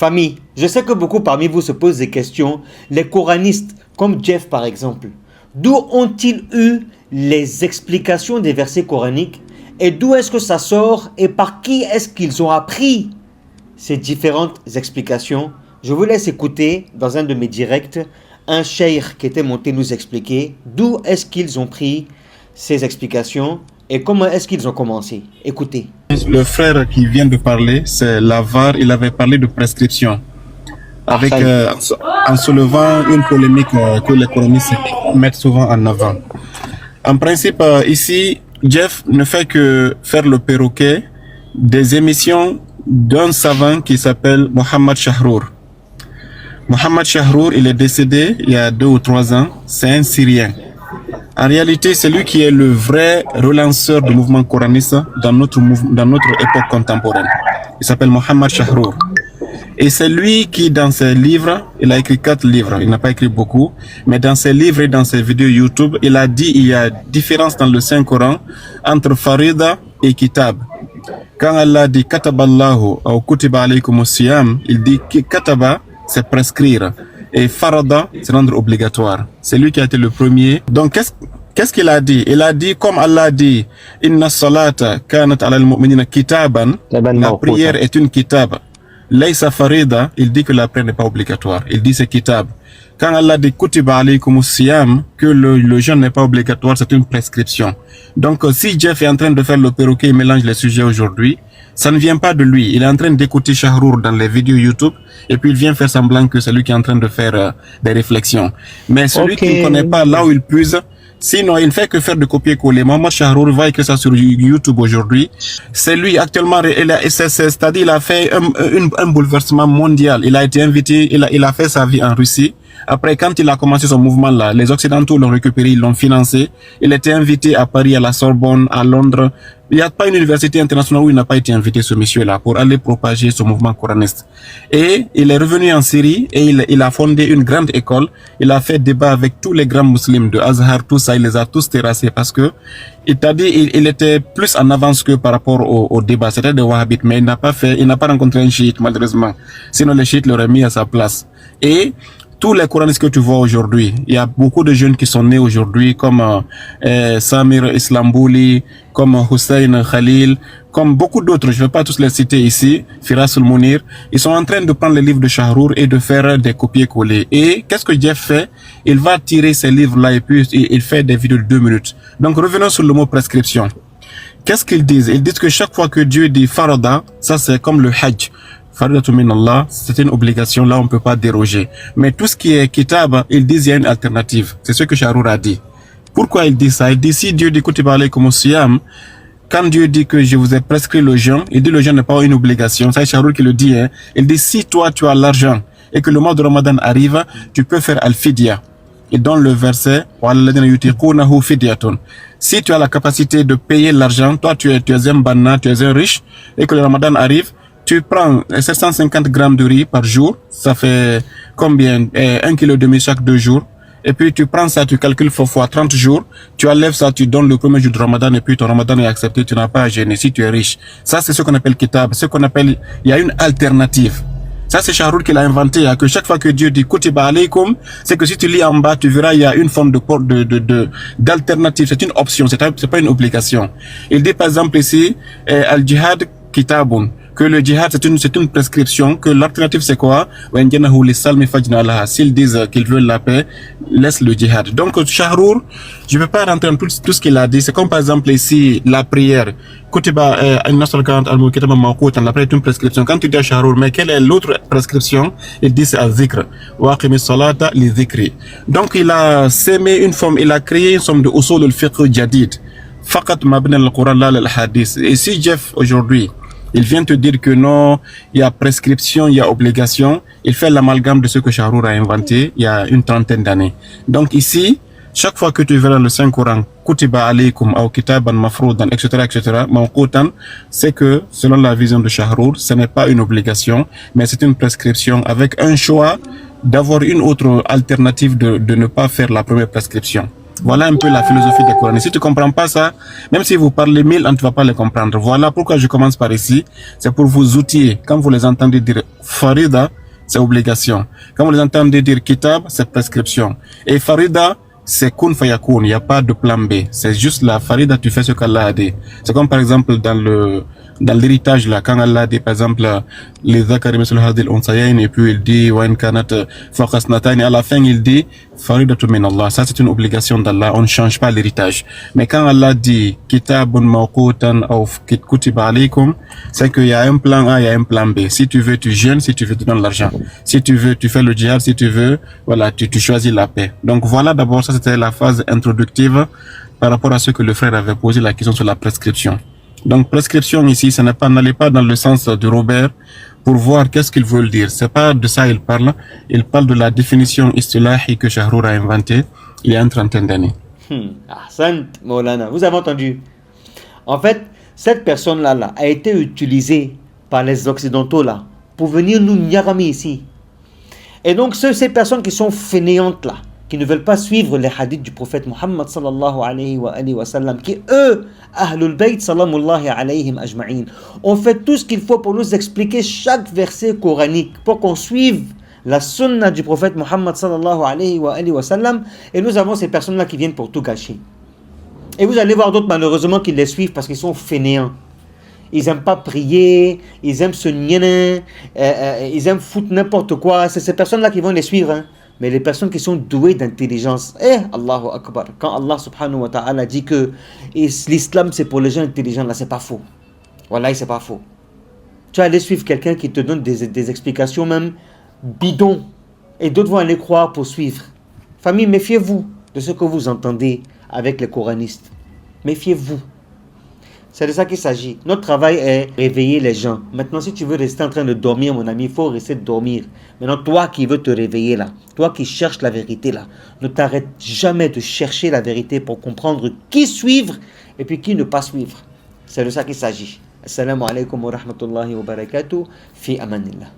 Famille, je sais que beaucoup parmi vous se posent des questions. Les coranistes, comme Jeff par exemple, d'où ont-ils eu les explications des versets coraniques et d'où est-ce que ça sort et par qui est-ce qu'ils ont appris ces différentes explications? Je vous laisse écouter dans un de mes directs un cheikh qui était monté nous expliquer d'où est-ce qu'ils ont pris ces explications et comment est-ce qu'ils ont commencé. Écoutez. Le frère qui vient de parler, c'est Lavar, il avait parlé de prescription. Avec, en soulevant une polémique que les coronistes mettent souvent en avant. En principe, ici, Jeff ne fait que faire le perroquet des émissions d'un savant qui s'appelle Mohamed Chahrour. Mohamed Chahrour, il est décédé il y a 2 ou 3 ans, c'est un Syrien. En réalité, c'est lui qui est le vrai relanceur du mouvement coraniste dans notre époque contemporaine. Il s'appelle Mohamed Chahrour. Et c'est lui qui, dans ses livres, il a écrit 4 livres, il n'a pas écrit beaucoup, mais dans ses livres et dans ses vidéos YouTube, il a dit qu'il y a différence dans le Saint-Coran entre Farida et Kitab. Quand Allah dit Kataballahu ou Kutiba alaykum siyam, il dit que Kataba, c'est prescrire. Et Farada, c'est rendre obligatoire. C'est lui qui a été le premier. Donc, qu'est-ce qu'il a dit? Il a dit, comme Allah dit, Inna salata kanat ala al-mu'minina kitaban, la prière est une kitab. Laysa farida, il dit que la prière n'est pas obligatoire. Il dit c'est kitab. Quand Allah dit kutiba alaykum siyam, que le jeûne n'est pas obligatoire, c'est une prescription. Donc, si Jeff est en train de faire le perroquet, il mélange les sujets aujourd'hui, ça ne vient pas de lui. Il est en train d'écouter Chahrour dans les vidéos YouTube et puis il vient faire semblant que c'est lui qui est en train de faire des réflexions. Mais celui qui ne connaît pas là où il puise, sinon il ne fait que faire de copier-coller. Mohamed Chahrour va écrire ça sur YouTube aujourd'hui. C'est lui actuellement, c'est-à-dire il a fait un bouleversement mondial. Il a été invité, il a fait sa vie en Russie. Après, quand il a commencé son mouvement-là, les Occidentaux l'ont récupéré, ils l'ont financé. Il était invité à Paris, à la Sorbonne, à Londres. Il n'y a pas une université internationale où il n'a pas été invité, ce monsieur-là, pour aller propager ce mouvement coraniste. Et il est revenu en Syrie et il a fondé une grande école. Il a fait débat avec tous les grands musulmans de Azhar, tout ça, il les a tous terrassés parce que il t'a dit, il était plus en avance que par rapport au débat. C'était des wahhabites, mais il n'a pas rencontré un chiite, malheureusement. Sinon, le chiite l'aurait mis à sa place. Et tous les coranistes que tu vois aujourd'hui, il y a beaucoup de jeunes qui sont nés aujourd'hui, comme Samir Islambouli, comme Hussein Khalil, comme beaucoup d'autres, je ne vais pas tous les citer ici, Firas al-Mounir, ils sont en train de prendre les livres de Chahrour et de faire des copier-coller. Et qu'est-ce que Jeff fait? Il va tirer ces livres-là et puis il fait des vidéos de 2 minutes. Donc revenons sur le mot prescription. Qu'est-ce qu'ils disent? Ils disent que chaque fois que Dieu dit Farada, ça c'est comme le Hajj. Faridatu min Allah, c'est une obligation, là on ne peut pas déroger. Mais tout ce qui est kitab, ils disent il y a une alternative. C'est ce que Chahrour a dit. Pourquoi il dit ça? Il dit si Dieu dit kutiba alaykum siyam, quand Dieu dit que je vous ai prescrit le jeûne, il dit le jeûne n'est pas une obligation. C'est Chahrour qui le dit. Hein. Il dit si toi tu as l'argent et que le mois de Ramadan arrive, tu peux faire al-fidya. Il donne le verset si tu as la capacité de payer l'argent, toi tu es un banna, tu es un riche, et que le Ramadan arrive, tu prends 750 grammes de riz par jour, ça fait combien? 1,5 kg chaque 2 jours. Et puis tu prends ça, tu calcules fois 30 jours, tu enlèves ça, tu donnes le premier jour de Ramadan et puis ton Ramadan est accepté, tu n'as pas à gêner si tu es riche. Ça c'est ce qu'on appelle kitab, ce qu'on appelle, il y a une alternative. Ça c'est Chahrour qui l'a inventé, hein, que chaque fois que Dieu dit kutiba alaykum, c'est que si tu lis en bas, tu verras il y a une forme d'alternative, c'est une option, c'est pas une obligation. Il dit par exemple ici, al-jihad kitabun, que le djihad c'est une prescription, que l'alternative c'est quoi? S'ils disent qu'ils veulent la paix, laisse le djihad. Donc Chahrour, je ne vais pas rentrer dans tout ce qu'il a dit, c'est comme par exemple ici la prière. La prière est une prescription. Quand tu dis à Chahrour, mais quelle est l'autre prescription? Il dit c'est al-zikr. Donc il a sémé une forme, il a créé une forme de usul al-fiqh jadid. Faqat mabna al-Quran la al-hadith. Et si Jeff aujourd'hui, il vient te dire que non, il y a prescription, il y a obligation. Il fait l'amalgame de ce que Chahrour a inventé il y a une 30aine d'années. Donc ici, chaque fois que tu verras le Saint-Coran, Kutiba alaykum ou kitaban mafroudan, etc., mawqutan, c'est que, selon la vision de Chahrour, ce n'est pas une obligation, mais c'est une prescription avec un choix d'avoir une autre alternative de ne pas faire la première prescription. Voilà un peu la philosophie des Coranistes. Si tu comprends pas ça, même si vous parlez 1000 ans, tu ne vas pas les comprendre. Voilà pourquoi je commence par ici. C'est pour vous outiller. Quand vous les entendez dire Farida, c'est obligation. Quand vous les entendez dire Kitab, c'est prescription. Et Farida, c'est kun fayakun. Il n'y a pas de plan B. C'est juste la Farida, tu fais ce qu'Allah a dit. C'est comme par exemple dans l'héritage là, quand Allah dit par exemple les zakari misl hadil unsayayn, et puis il dit wa in kanat faqasnatan, à la fin il dit faridatu min Allah. Ça c'est une obligation d'Allah, on ne change pas l'héritage. Mais quand Allah dit kitabun mawqutan aw kutiba alaykum, c'est qu'il y a un plan A, il y a un plan B. Si tu veux tu jeûnes, si tu veux tu donnes l'argent, si tu veux tu fais le djihad, si tu veux voilà tu choisis la paix. Donc voilà, d'abord ça c'était la phase introductive par rapport à ce que le frère avait posé la question sur la prescription. Donc prescription ici, ce n'est pas, n'allez pas dans le sens de Robert pour voir qu'est-ce qu'il veut dire. C'est pas de ça il parle. Il parle de la définition istilahi que Shahrour a inventée il y a une trentaine d'années. Ahsan, Maulana, vous avez entendu. En fait, cette personne-là a été utilisée par les Occidentaux là pour venir nous nyarami ici. Et donc ces personnes qui sont fainéantes là, qui ne veulent pas suivre les hadiths du prophète Muhammad sallallahu alayhi wa sallam, qui eux, Ahlul Bayt salamullahi alayhim ajma'in, ont fait tout ce qu'il faut pour nous expliquer chaque verset coranique, pour qu'on suive la sunna du prophète Muhammad sallallahu alayhi wa sallam, et nous avons ces personnes-là qui viennent pour tout gâcher. Et vous allez voir d'autres malheureusement qui les suivent parce qu'ils sont fainéants. Ils n'aiment pas prier, ils aiment se nier, ils aiment foutre n'importe quoi. C'est ces personnes-là qui vont les suivre, hein. Mais les personnes qui sont douées d'intelligence, Allahu Akbar, quand Allah subhanahu wa ta'ala dit que l'islam c'est pour les gens intelligents, là c'est pas faux. Wallahi c'est pas faux. Tu vas aller suivre quelqu'un qui te donne des explications même bidons, et d'autres vont aller croire pour suivre. Famille, méfiez-vous de ce que vous entendez avec les coranistes. Méfiez-vous. C'est de ça qu'il s'agit. Notre travail est réveiller les gens. Maintenant, si tu veux rester en train de dormir, mon ami, il faut rester de dormir. Maintenant, toi qui veux te réveiller là, toi qui cherches la vérité là, ne t'arrête jamais de chercher la vérité pour comprendre qui suivre et puis qui ne pas suivre. C'est de ça qu'il s'agit. Assalamu alaikum wa rahmatullahi wa barakatuh. Fi amanillah.